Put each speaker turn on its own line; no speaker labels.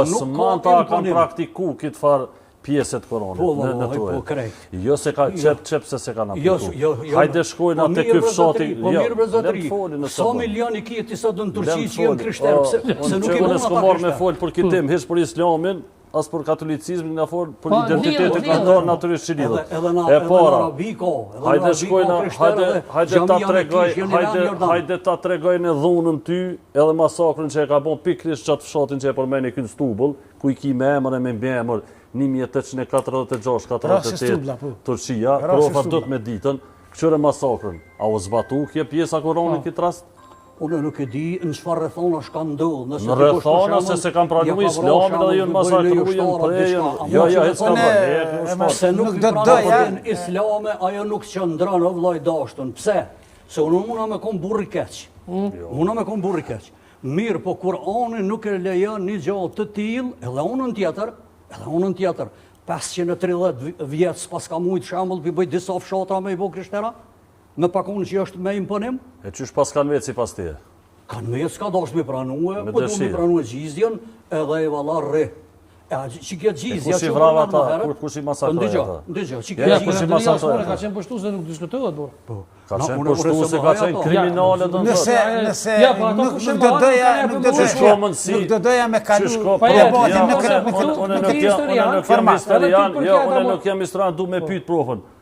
Osmanta kanë praktiku këtë farë pjesët koronit në tuaj. Jo se ka qep se se kanë apliku. Hajde shkojnë atë ky fshati.
Po mirë brezatri, sa milion i kjeti sa dë në Turqi që jenë krishterë, se nuk i
bënë ata krishterë. Me folë për këtë tim, hiç për islamin, as për katolicizmin, nga folë për identitetin ka ndarë natyrisht që lidhët. E para, hajde shkojnë, hajde ta tregojnë dhunën ty, edhe masakrën që e ka bon pikrisht qatë fshatin që e përmeni kënë Stubull, ku i ki me emër e me mbjemër 1846-48 Turqia, profa dët me ditën, këqyre masakrën. A u zbatu kje pjesa koronit këtë rast?
Unë nuk e di në çfarë rrethona shka ndodhë.
Në rrethona se se kanë pranu islamin dhe jënë masakru, jënë prejën. Jo, heç ka vërë.
Se nuk pranë islame, ajo nuk qëndran o vllai dashtën. Pse? Se unë muna me kom burri keq. Muna me kom burri keq. Mirë, po Kurani nuk e lejon një gjallë të tillë, edhe unën tjetër. 530 vjetë s'pas ka mujtë shambull për bëjt disa fshatra me i bo krishtera, me pakon që është me imponim.
E qysh pas kanë vetë si pas tje?
Kanë vetë s'ka dash me pranue, po do me pranue gjizjen edhe e vala rre. Që kjo gjizja
që vrava ta, kush i masakroj ata?
Ndëgjo, që kjo gjizja
ka qenë pështu se nuk diskutohet, bërë.
Ka qenë pështu se ka qenë kriminale dhe në
Nuk do doja me kalu
Unë nuk jam historian, du me pyt profën.